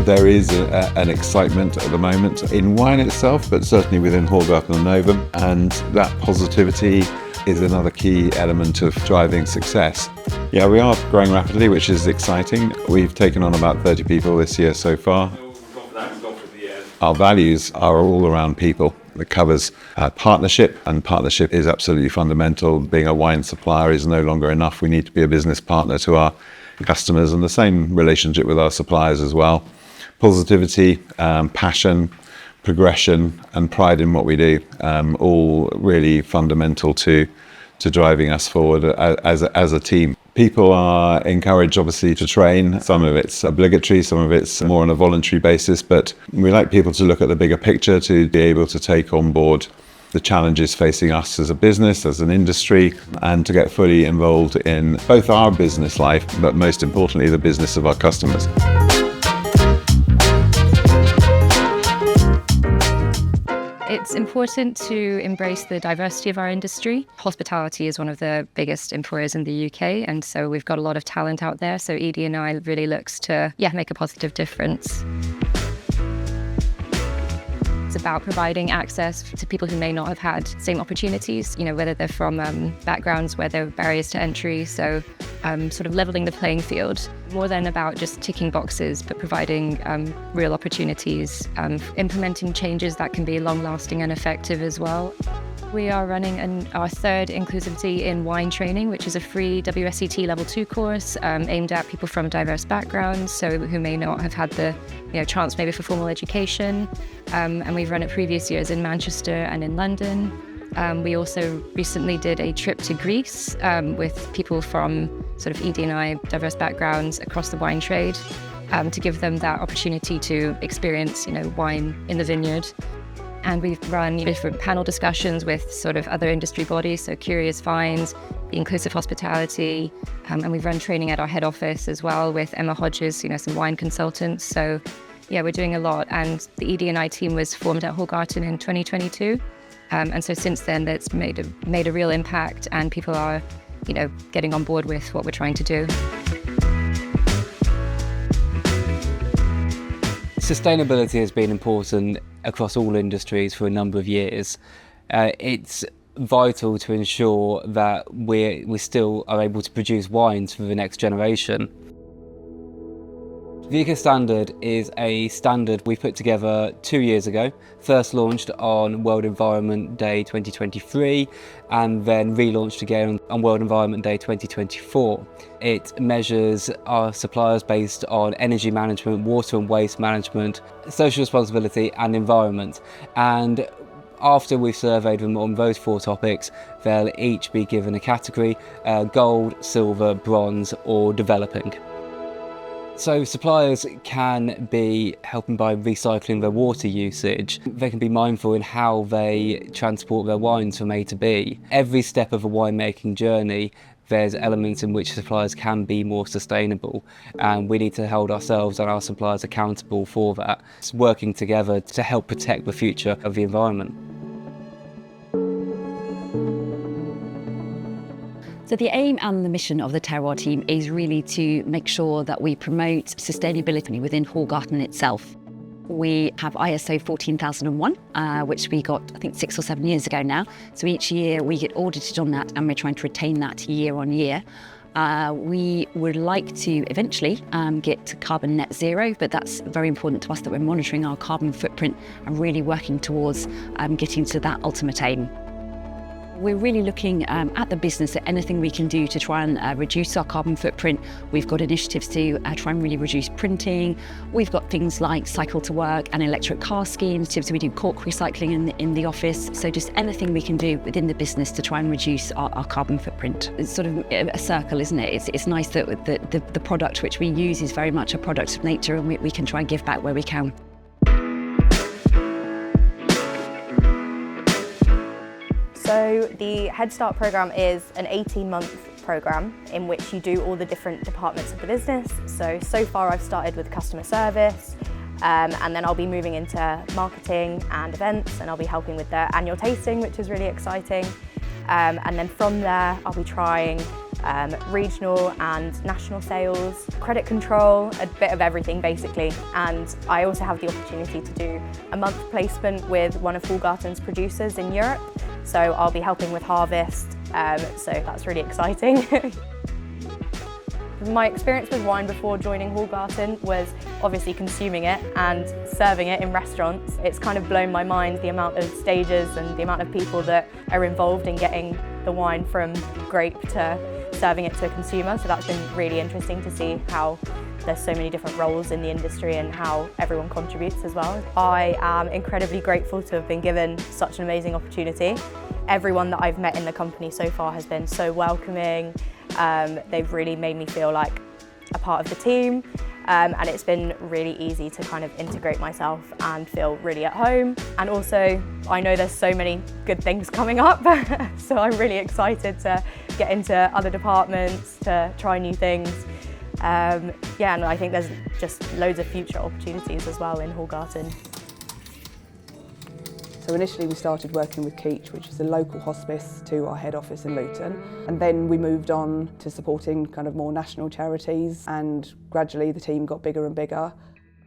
There is an excitement at the moment in wine itself, but certainly within Hallgarten Novum, and that positivity is another key element of driving success. Yeah, we are growing rapidly, which is exciting. We've taken on about 30 people this year so far. Our values are all around people. It covers partnership, and partnership is absolutely fundamental. Being a wine supplier is no longer enough. We need to be a business partner to our customers, and the same relationship with our suppliers as well. Positivity, passion, progression, and pride in what we do, all really fundamental to driving us forward as a team. People are encouraged, obviously, to train. Some of it's obligatory, some of it's more on a voluntary basis, but we like people to look at the bigger picture, to be able to take on board the challenges facing us as a business, as an industry, and to get fully involved in both our business life, but most importantly, the business of our customers. It's important to embrace the diversity of our industry. Hospitality is one of the biggest employers in the UK, and so we've got a lot of talent out there. So ED&I really looks to make a positive difference. It's about providing access to people who may not have had same opportunities, whether they're from backgrounds where there are barriers to entry. So sort of leveling the playing field, more than about just ticking boxes, but providing real opportunities, implementing changes that can be long-lasting and effective as well. We are running our third Inclusivity in Wine training, which is a free WSET Level 2 course aimed at people from diverse backgrounds, so who may not have had the chance maybe for formal education. And we've run it previous years in Manchester and in London. We also recently did a trip to Greece with people from sort of ED&I diverse backgrounds across the wine trade to give them that opportunity to experience wine in the vineyard. And we've run different panel discussions with sort of other industry bodies, so Curious Vines, Inclusive Hospitality, and we've run training at our head office as well with Emma Hodges, some wine consultants. So yeah, we're doing a lot. And the ED&I team was formed at Hallgarten in 2022. And so since then, that's made a real impact, and people are, getting on board with what we're trying to do. Sustainability has been important across all industries for a number of years. It's vital to ensure that we still are able to produce wines for the next generation. The Eco Standard is a standard we put together 2 years ago, first launched on World Environment Day 2023 and then relaunched again on World Environment Day 2024. It measures our suppliers based on energy management, water and waste management, social responsibility and environment. And after we've surveyed them on those 4 topics, they'll each be given a category, gold, silver, bronze or developing. So suppliers can be helping by recycling their water usage. They can be mindful in how they transport their wines from A to B. Every step of a winemaking journey, there's elements in which suppliers can be more sustainable, and we need to hold ourselves and our suppliers accountable for that. It's working together to help protect the future of the environment. So the aim and the mission of the Terroir team is really to make sure that we promote sustainability within Hallgarten itself. We have ISO 14001, which we got, I think, 6 or 7 years ago now. So each year we get audited on that, and we're trying to retain that year on year. We would like to eventually get to carbon net zero, but that's very important to us that we're monitoring our carbon footprint and really working towards getting to that ultimate aim. We're really looking at the business at anything we can do to try and reduce our carbon footprint. We've got initiatives to try and really reduce printing. We've got things like cycle to work and electric car schemes. So we do cork recycling in the office. So just anything we can do within the business to try and reduce our carbon footprint. It's sort of a circle, isn't it? It's nice that the product which we use is very much a product of nature, and we can try and give back where we can. So the Head Start programme is an 18-month programme in which you do all the different departments of the business. So far I've started with customer service, and then I'll be moving into marketing and events, and I'll be helping with the annual tasting, which is really exciting. And then from there I'll be trying regional and national sales, credit control, a bit of everything basically. And I also have the opportunity to do a month placement with one of Hallgarten's producers in Europe. So I'll be helping with harvest, so that's really exciting. My experience with wine before joining Hallgarten was obviously consuming it and serving it in restaurants. It's kind of blown my mind, the amount of stages and the amount of people that are involved in getting the wine from grape to serving it to a consumer. So that's been really interesting to see how there's so many different roles in the industry and how everyone contributes as well. I am incredibly grateful to have been given such an amazing opportunity. Everyone that I've met in the company so far has been so welcoming. They've really made me feel like a part of the team, and it's been really easy to kind of integrate myself and feel really at home. And also, I know there's so many good things coming up, so I'm really excited to get into other departments, to try new things. Yeah, and I think there's just loads of future opportunities as well in Hallgarten. So initially we started working with Keach, which is a local hospice to our head office in Luton. And then we moved on to supporting kind of more national charities, and gradually the team got bigger and bigger.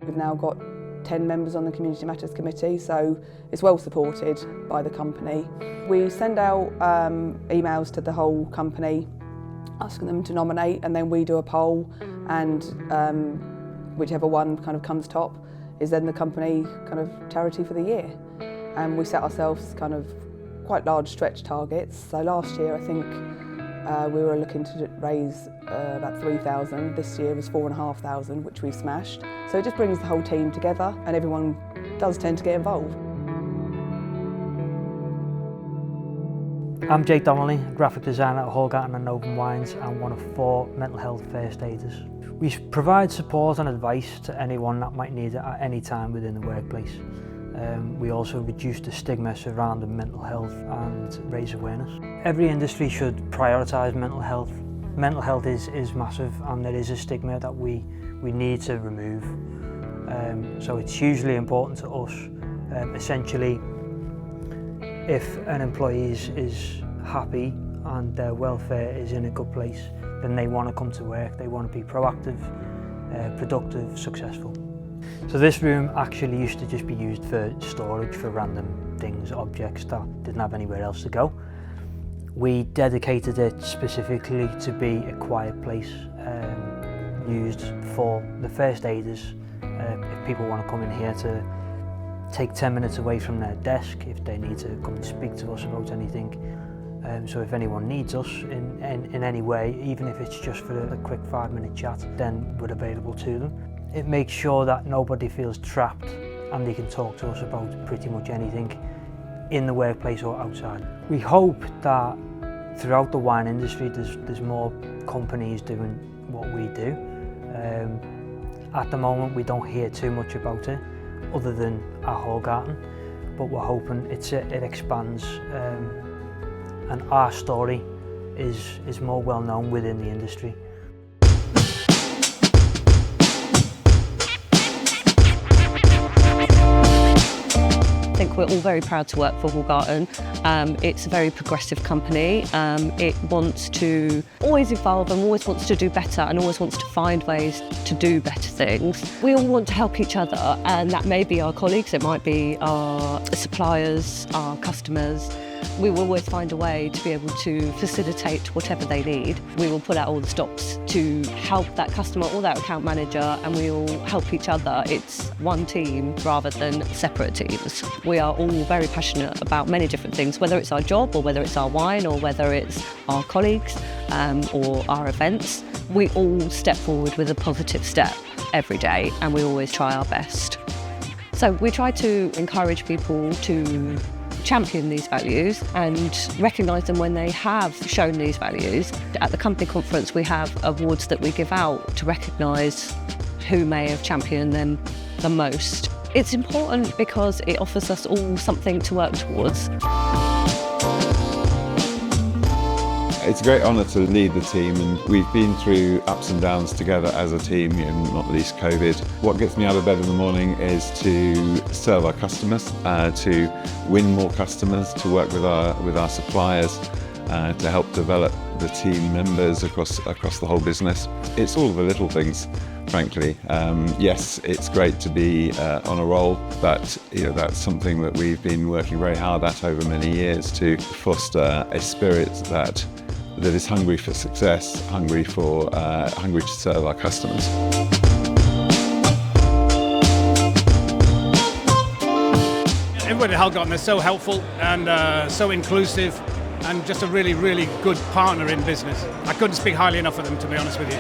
We've now got 10 members on the Community Matters Committee, so it's well supported by the company. We send out emails to the whole company asking them to nominate, and then we do a poll, and whichever one kind of comes top is then the company kind of charity for the year. And we set ourselves kind of quite large stretch targets. So last year I think we were looking to raise about 3,000. This year was 4,500, which we smashed. So it just brings the whole team together, and everyone does tend to get involved. I'm Jake Donnelly, graphic designer at Hallgarten Novum Wines and one of 4 mental health first aiders. We provide support and advice to anyone that might need it at any time within the workplace. We also reduce the stigma surrounding mental health and raise awareness. Every industry should prioritise mental health. Mental health is massive, and there is a stigma that we need to remove. So it's hugely important to us. Essentially, if an employee is happy and their welfare is in a good place, then they want to come to work, they want to be proactive, productive, successful. So this room actually used to just be used for storage for random things, objects that didn't have anywhere else to go. We dedicated it specifically to be a quiet place, used for the first aiders. If people want to come in here to take 10 minutes away from their desk, if they need to come and speak to us about anything. So if anyone needs us in any way, even if it's just for a quick 5-minute chat, then we're available to them. It makes sure that nobody feels trapped and they can talk to us about pretty much anything in the workplace or outside. We hope that throughout the wine industry there's more companies doing what we do. At the moment we don't hear too much about it other than Are Hallgarten, but we're hoping it expands and our story is more well known within the industry. I think we're all very proud to work for Hallgarten. It's a very progressive company. It wants to always evolve and always wants to do better and always wants to find ways to do better things. We all want to help each other, and that may be our colleagues, it might be our suppliers, our customers. We will always find a way to be able to facilitate whatever they need. We will put out all the stops to help that customer or that account manager, and we will help each other. It's one team rather than separate teams. We are all very passionate about many different things, whether it's our job or whether it's our wine or whether it's our colleagues or our events. We all step forward with a positive step every day, and we always try our best. So we try to encourage people to champion these values and recognise them when they have shown these values. At the company conference we have awards that we give out to recognise who may have championed them the most. It's important because it offers us all something to work towards. It's a great honour to lead the team, and we've been through ups and downs together as a team, not least COVID. What gets me out of bed in the morning is to serve our customers, to win more customers, to work with our suppliers, to help develop the team members across the whole business. It's all the little things, frankly. Yes, it's great to be on a roll, but that's something that we've been working very hard at over many years, to foster a spirit that is hungry for success, hungry to serve our customers. Everybody at Hallgarten is so helpful and so inclusive, and just a really, really good partner in business. I couldn't speak highly enough of them, to be honest with you.